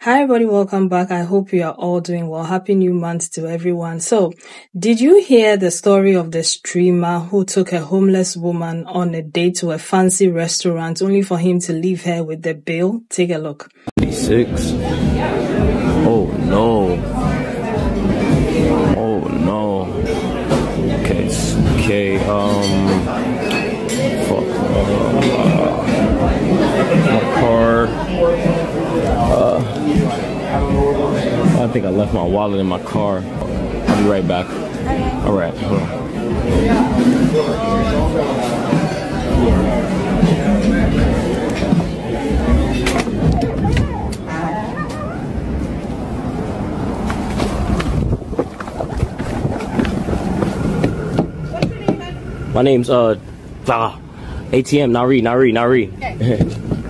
Hi, everybody. Welcome back. I hope you are all doing well. Happy new month to everyone. So, did you hear the story of the streamer who took a homeless woman on a date to a fancy restaurant only for him to leave her with the bill? Take a look. 96. Oh no. Oh no. Okay. Fuck. My car. I think I left my wallet in my car. I'll be right back. All right. Hold on. My name's ATM. Nari. Okay.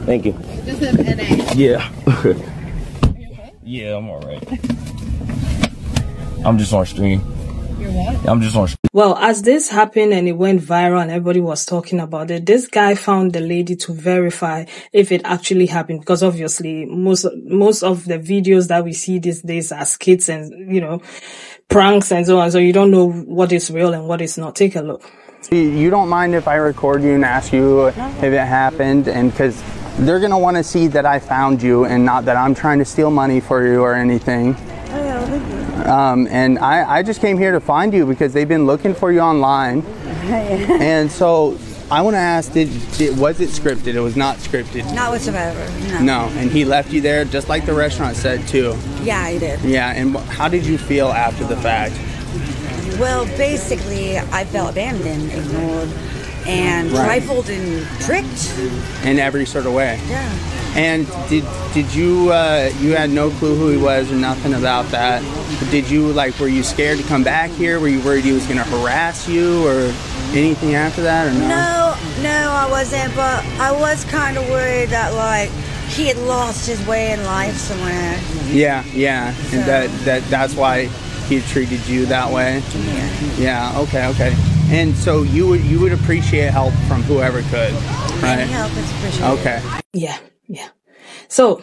Thank you. Just an NA. Yeah. Okay? Yeah, I'm alright. I'm just on stream. You're what? I'm just on stream. Well, as this happened and it went viral and everybody was talking about it, this guy found the lady to verify if it actually happened, because obviously most of the videos that we see these days are skits and, pranks and so on. So you don't know what is real and what is not. Take a look. You don't mind if I record you and ask you if it happened, and because they're going to want to see that I found you and not that I'm trying to steal money for you or anything. And I just came here to find you because they've been looking for you online. And so I want to ask, was it scripted? It was not scripted. Not whatsoever, no. No, and he left you there just like the restaurant said too. Yeah, he did. Yeah, and how did you feel after the fact? Well, basically, I felt abandoned, ignored, and trifled and tricked. In every sort of way. Yeah. And did you you had no clue who he was or nothing about that? Did you were you scared to come back here? Were you worried he was going to harass you or anything after that, or no? No, I wasn't, but I was kind of worried that he had lost his way in life somewhere. Yeah, so. And that's why he treated you that way. Yeah. Okay. And so you would appreciate help from whoever could, right? Any help is appreciated. Okay. Yeah. So,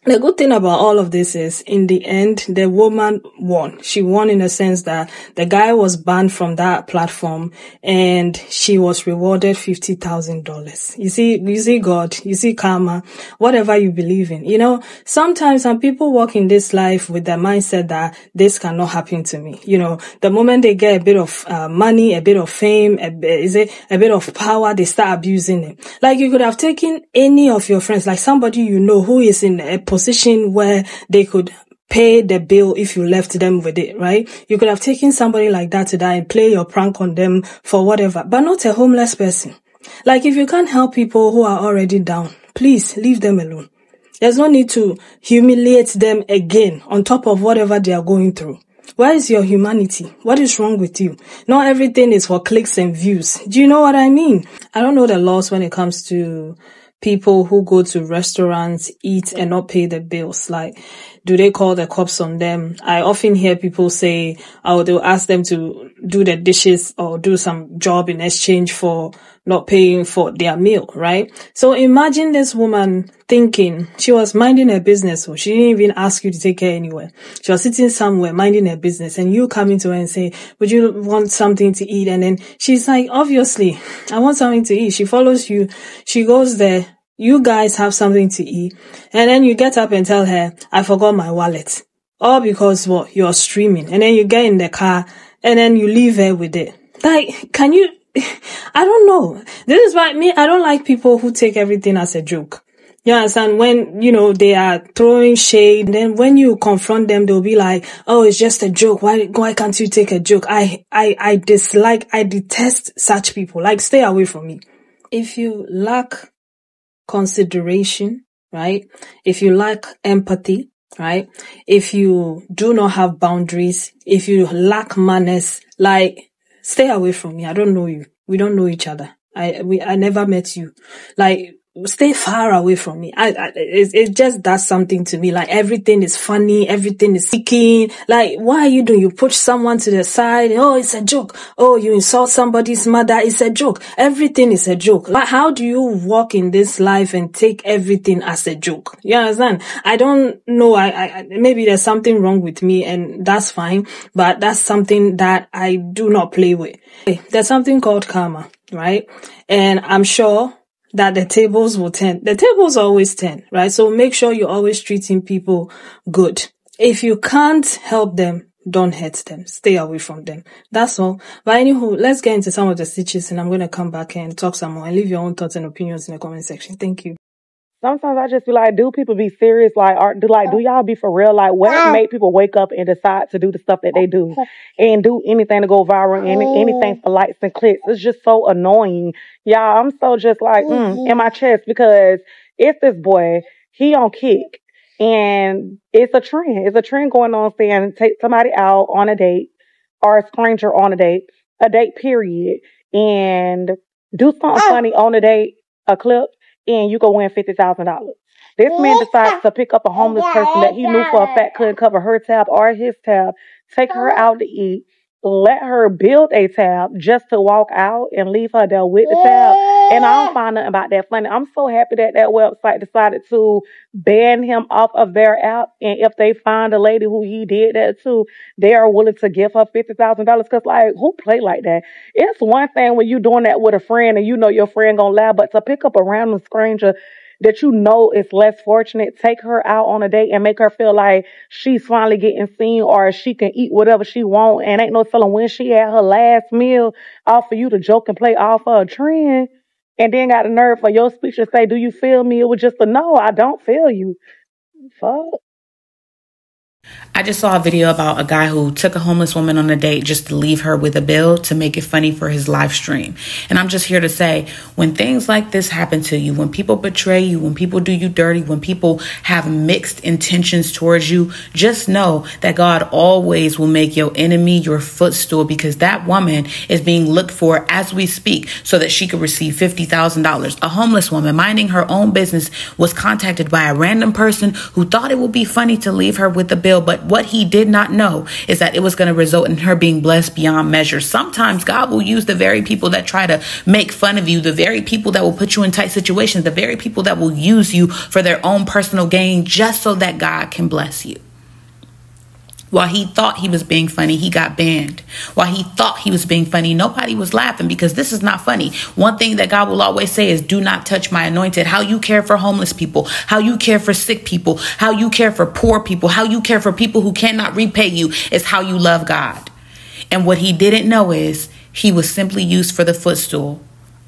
the good thing about all of this is, in the end, the woman won. She won in the sense that the guy was banned from that platform and she was rewarded $50,000. You see God, you see karma, whatever you believe in. Sometimes some people walk in this life with the mindset that this cannot happen to me. The moment they get a bit of money, a bit of fame, a bit of power, they start abusing it. Like, you could have taken any of your friends, like somebody who is in a position where they could pay the bill if you left them with it, right? You could have taken somebody like that to die and play your prank on them for whatever, but not a homeless person. Like, if you can't help people who are already down, please leave them alone. There's no need to humiliate them again on top of whatever they are going through. Where is your humanity? What is wrong with you? Not everything is for clicks and views. Do you know what I mean? I don't know the laws when it comes to people who go to restaurants, eat, and not pay the bills. Like, do they call the cops on them? I often hear people say, they'll ask them to do the dishes or do some job in exchange for not paying for their meal, right? So imagine this woman thinking she was minding her business. So she didn't even ask you to take her anywhere. She was sitting somewhere minding her business, and you come into her and say, would you want something to eat? And then she's like, obviously, I want something to eat. She follows you. She goes there. You guys have something to eat. And then you get up and tell her, I forgot my wallet. All because you're streaming. And then you get in the car and then you leave her with it. Like, can you, I don't know. This is why I don't like people who take everything as a joke. You understand? When, they are throwing shade, then when you confront them, they'll be like, oh, it's just a joke. Why can't you take a joke? I detest such people. Like, stay away from me. If you lack consideration, right? If you lack empathy, right? If you do not have boundaries, if you lack manners, stay away from me. I don't know you. We don't know each other. I never met you. stay far away from me. It just does something to me. Like, everything is funny, everything is seeking. Like, what are you doing? You push someone to the side. Oh, it's a joke. Oh, you insult somebody's mother. It's a joke. Everything is a joke. Like, how do you walk in this life and take everything as a joke? You understand? I don't know. Maybe there's something wrong with me, and that's fine. But that's something that I do not play with. There's something called karma, right? And I'm sure that the tables will turn. The tables always turn, right? So make sure you're always treating people good. If you can't help them, don't hurt them. Stay away from them. That's all. But anywho, let's get into some of the stitches, and I'm going to come back and talk some more and leave your own thoughts and opinions in the comment section. Thank you. Sometimes I just be like, do people be serious? Like, do y'all be for real? Like, what make people wake up and decide to do the stuff that they do and do anything to go viral and anything for likes and clicks? It's just so annoying. Y'all, I'm so just like, in my chest, because it's this boy, he on Kick, and it's a trend. It's a trend going on saying take somebody out on a date, or a stranger on a date period, and do something funny on a date, a clip, and you go win $50,000. This man decides to pick up a homeless person that he knew for a fact couldn't cover her tab or his tab, take her out to eat, let her build a tab just to walk out and leave her there with the tab. And I don't find nothing about that funny. I'm so happy that that website decided to ban him off of their app. And if they find a lady who he did that to, they are willing to give her $50,000. Because, like, who play like that? It's one thing when you doing that with a friend and you know your friend gonna laugh, but to pick up a random stranger that you know is less fortunate, take her out on a date and make her feel like she's finally getting seen, or she can eat whatever she want, and ain't no telling when she had her last meal, offer you to joke and play off of a trend, and then got the nerve for your speech to say, do you feel me? It was just a no, I don't feel you. Fuck. I just saw a video about a guy who took a homeless woman on a date just to leave her with a bill to make it funny for his live stream. And I'm just here to say, when things like this happen to you, when people betray you, when people do you dirty, when people have mixed intentions towards you, just know that God always will make your enemy your footstool, because that woman is being looked for as we speak so that she could receive $50,000. A homeless woman minding her own business was contacted by a random person who thought it would be funny to leave her with a bill. But what he did not know is that it was going to result in her being blessed beyond measure. Sometimes God will use the very people that try to make fun of you, the very people that will put you in tight situations, the very people that will use you for their own personal gain, just so that God can bless you. While he thought he was being funny, he got banned. While he thought he was being funny, nobody was laughing, because this is not funny. One thing that God will always say is, do not touch my anointed. How you care for homeless people, how you care for sick people, how you care for poor people, how you care for people who cannot repay you is how you love God. And what he didn't know is he was simply used for the footstool.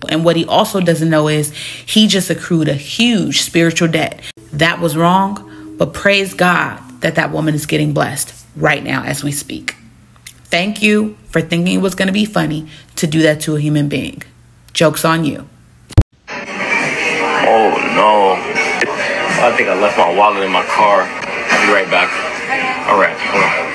And what he also doesn't know is he just accrued a huge spiritual debt. That was wrong, but praise God that that woman is getting blessed right now as we speak. Thank you for thinking it was going to be funny to do that to a human being. Joke's on you. Oh no. I think I left my wallet in my car. I'll be right back. All right, hold on.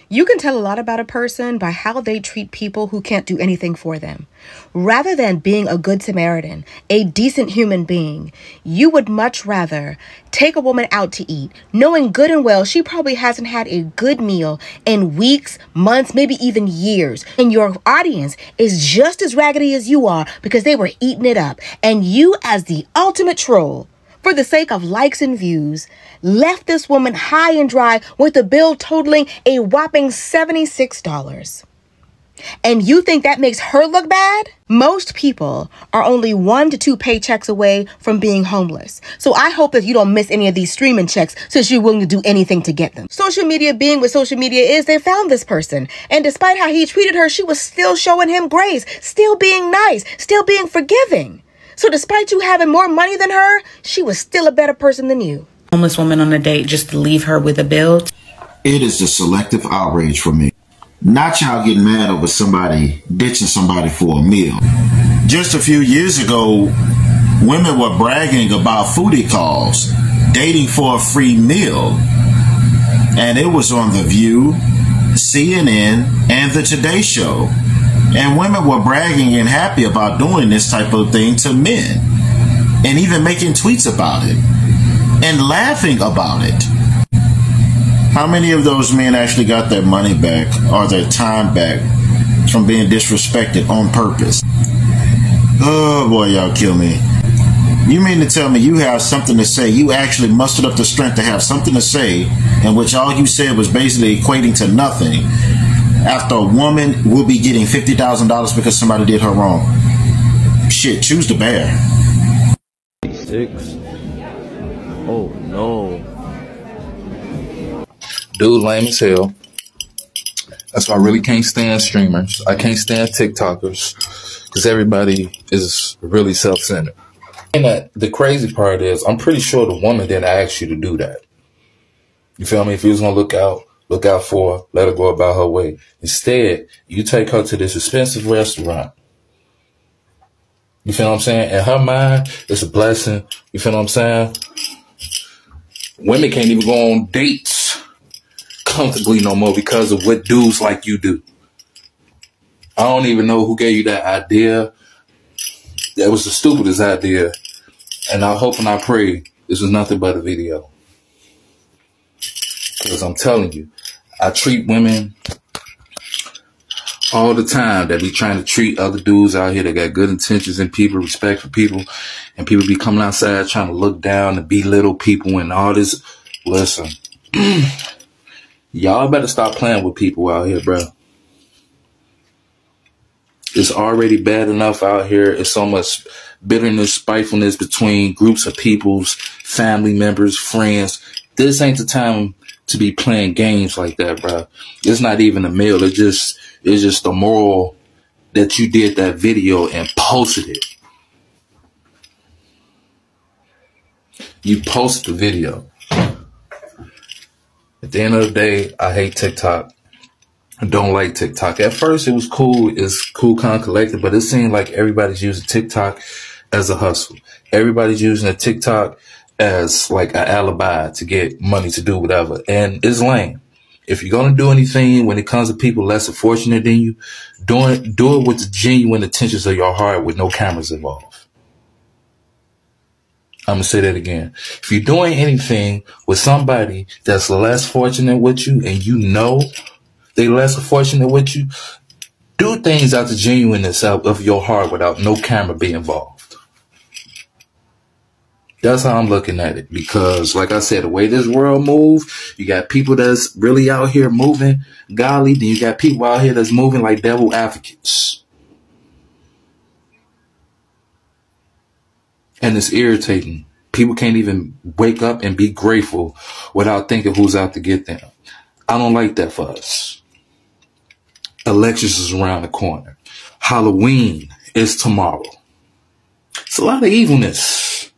You can tell a lot about a person by how they treat people who can't do anything for them. Rather than being a good Samaritan, a decent human being, you would much rather take a woman out to eat, knowing good and well she probably hasn't had a good meal in weeks, months, maybe even years. And your audience is just as raggedy as you are because they were eating it up. And you, as the ultimate troll, for the sake of likes and views, left this woman high and dry with a bill totaling a whopping $76. And you think that makes her look bad? Most people are only 1 to 2 paychecks away from being homeless. So I hope that you don't miss any of these streaming checks since you're willing to do anything to get them. Social media being what social media is, they found this person. And despite how he treated her, she was still showing him grace, still being nice, still being forgiving. So despite you having more money than her, she was still a better person than you. Homeless woman on a date just to leave her with a bill. It is a selective outrage for me. Not y'all getting mad over somebody ditching somebody for a meal. Just a few years ago, women were bragging about foodie calls, dating for a free meal. And it was on The View, CNN, and The Today Show. And women were bragging and happy about doing this type of thing to men. And even making tweets about it. And laughing about it. How many of those men actually got their money back or their time back from being disrespected on purpose? Oh boy, y'all kill me. You mean to tell me you have something to say, you actually mustered up the strength to have something to say, in which all you said was basically equating to nothing, after a woman will be getting $50,000 because somebody did her wrong? Shit, choose the bear. 6. Oh no. Dude, lame as hell. That's why I really can't stand streamers. I can't stand TikTokers because everybody is really self-centered. And the crazy part is, I'm pretty sure the woman didn't ask you to do that. You feel me? If you was gonna look out for her, let her go about her way. Instead, you take her to this expensive restaurant. You feel what I'm saying? In her mind, it's a blessing. You feel what I'm saying? Women can't even go on dates comfortably no more because of what dudes like you do. I don't even know who gave you that idea. That was the stupidest idea. And I hope and I pray this was nothing but a video. Because I'm telling you, I treat women all the time that be trying to treat other dudes out here that got good intentions and people, respect for people, and people be coming outside trying to look down and belittle people and all this. Listen, y'all better stop playing with people out here, bro. It's already bad enough out here. It's so much bitterness, spitefulness between groups of people's family members, friends. This ain't the time to be playing games like that, bro. It's not even a meal. It's just the moral that you did that video and posted it. You posted the video. At the end of the day, I hate TikTok. I don't like TikTok. At first, it was cool. It's cool, kind of collected, but it seemed like everybody's using TikTok as a hustle. Everybody's using a TikTok as like an alibi to get money to do whatever. And it's lame. If you're going to do anything when it comes to people less fortunate than you, do it with the genuine intentions of your heart with no cameras involved. I'm going to say that again. If you're doing anything with somebody that's less fortunate with you and you know they less fortunate with you, do things out the genuineness of your heart without no camera being involved. That's how I'm looking at it. Because, like I said, the way this world moves, you got people that's really out here moving godly, then you got people out here that's moving like devil advocates. And it's irritating. People can't even wake up and be grateful without thinking who's out to get them. I don't like that for us. Elections is around the corner. Halloween is tomorrow. It's a lot of evilness.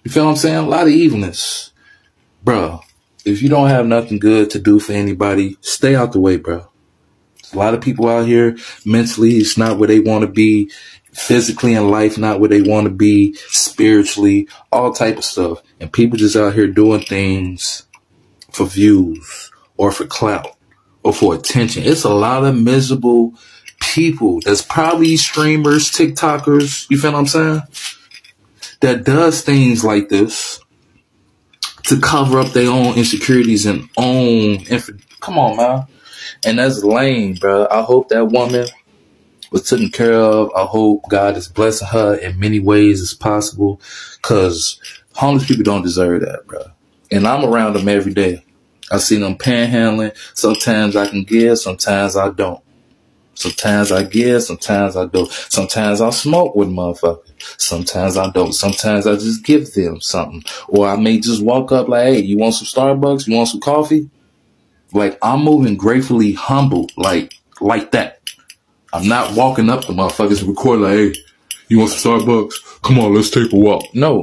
You feel what I'm saying? A lot of evilness. Bro, if you don't have nothing good to do for anybody, stay out the way, bro. There's a lot of people out here, mentally, it's not where they want to be. Physically in life, not where they want to be. Spiritually, all type of stuff. And people just out here doing things for views or for clout or for attention. It's a lot of miserable people that's probably streamers, TikTokers, you feel what I'm saying? That does things like this to cover up their own insecurities and own come on, man. And that's lame, bro. I hope that woman was taken care of. I hope God is blessing her in many ways as possible, because homeless people don't deserve that, bro. And I'm around them every day. I see them panhandling. Sometimes I can give, sometimes I don't. Sometimes I give, sometimes I don't. Sometimes I smoke with motherfuckers. Sometimes I don't. Sometimes I just give them something. Or I may just walk up like, hey, you want some Starbucks? You want some coffee? Like, I'm moving gratefully humble, like that. I'm not walking up to motherfuckers and recording like, hey, you want some Starbucks? Come on, let's take a walk. No.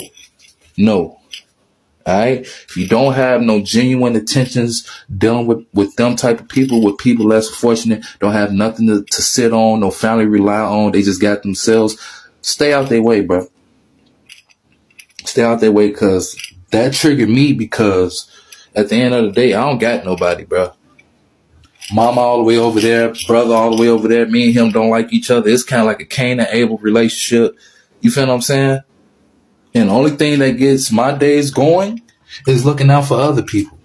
All right. If you don't have no genuine intentions dealing with them type of people, with people less fortunate, don't have nothing to sit on, no family rely on, they just got themselves, stay out their way, bro. Stay out their way, because that triggered me, because At the end of the day, I don't got nobody, bro. Mama all the way over there, brother all the way over there. Me and him don't like each other. It's kind of like a Cain and Abel relationship. You feel what I'm saying? And the only thing that gets my days going is looking out for other people.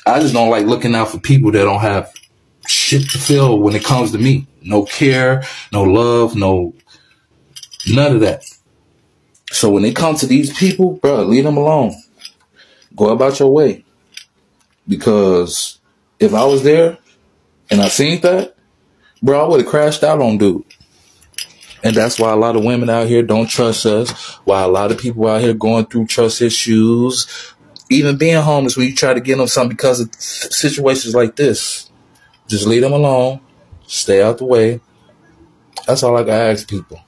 I just don't like looking out for people that don't have shit to feel when it comes to me. No care, no love, none of that. So when it comes to these people, bro, leave them alone. Go about your way. Because if I was there and I seen that, bro, I would have crashed out on dude. And that's why a lot of women out here don't trust us. Why a lot of people out here going through trust issues. Even being homeless when you try to get them something because of situations like this. Just leave them alone. Stay out the way. That's all I can ask people.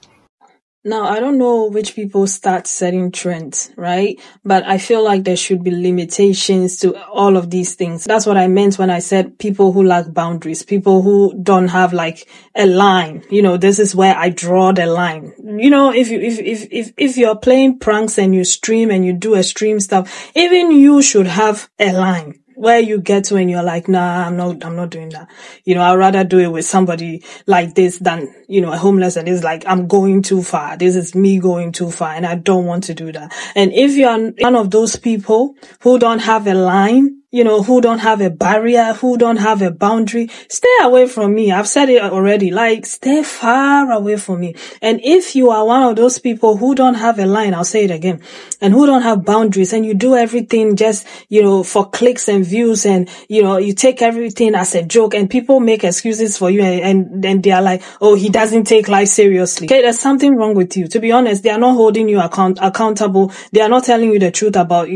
Now, I don't know which people start setting trends, right? But I feel like there should be limitations to all of these things. That's what I meant when I said people who lack boundaries, people who don't have like a line. You know, this is where I draw the line. You know, if you're playing pranks and you stream and you do extreme stuff, even you should have a line where you get to and you're like, nah, I'm not doing that. You know, I'd rather do it with somebody like this than, you know, a homeless and it's like, I'm going too far. This is me going too far and I don't want to do that. And if you're one of those people who don't have a line, you know, who don't have a barrier, who don't have a boundary, stay away from me. I've said it already, like, stay far away from me. And if you are one of those people who don't have a line, I'll say it again, and who don't have boundaries and you do everything just, you know, for clicks and views and, you know, you take everything as a joke and people make excuses for you and then they are like, oh, he doesn't take life seriously. Okay, there's something wrong with you. To be honest, they are not holding you accountable. They are not telling you the truth about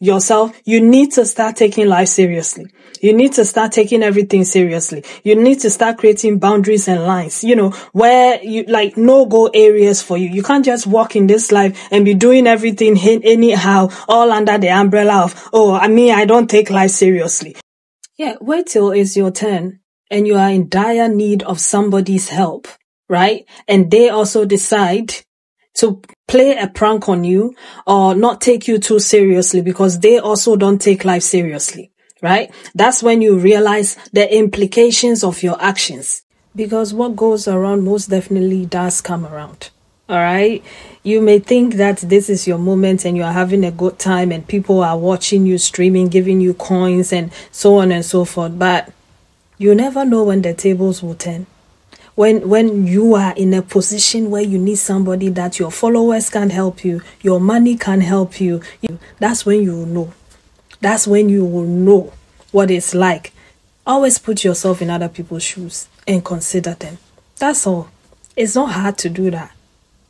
yourself. You need to start taking life seriously. You need to start taking everything seriously. You need to start creating boundaries and lines, you know, where you like no-go areas for you. You can't just walk in this life and be doing everything anyhow, all under the umbrella of, oh, I don't take life seriously. Yeah, wait till it's your turn and you are in dire need of somebody's help, right? And they also decide to play a prank on you or not take you too seriously because they also don't take life seriously, right? That's when you realize the implications of your actions. Because what goes around most definitely does come around. All right. You may think that this is your moment and you are having a good time and people are watching you streaming, giving you coins and so on and so forth. But you never know when the tables will turn. When you are in a position where you need somebody that your followers can help you, your money can help you, that's when you will know. That's when you will know what it's like. Always put yourself in other people's shoes and consider them. That's all. It's not hard to do that.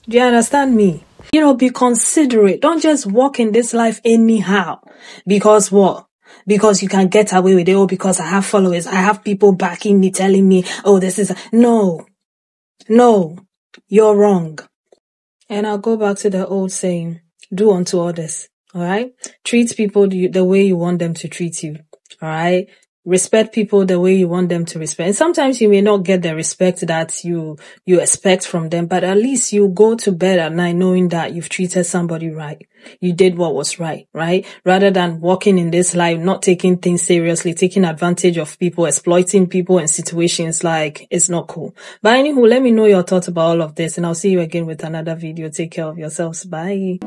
Do you understand me? You know, be considerate. Don't just walk in this life anyhow. Because what? Because you can get away with it. Oh, because I have followers. I have people backing me, telling me, oh, this is... No, you're wrong. And I'll go back to the old saying, do unto others. All right? Treat people the way you want them to treat you. All right? Respect people the way you want them to respect. And sometimes you may not get the respect that you expect from them, but at least you go to bed at night knowing that you've treated somebody right. You did what was right? Rather than walking in this life, not taking things seriously, taking advantage of people, exploiting people and situations, like, it's not cool. But anywho, let me know your thoughts about all of this and I'll see you again with another video. Take care of yourselves. Bye.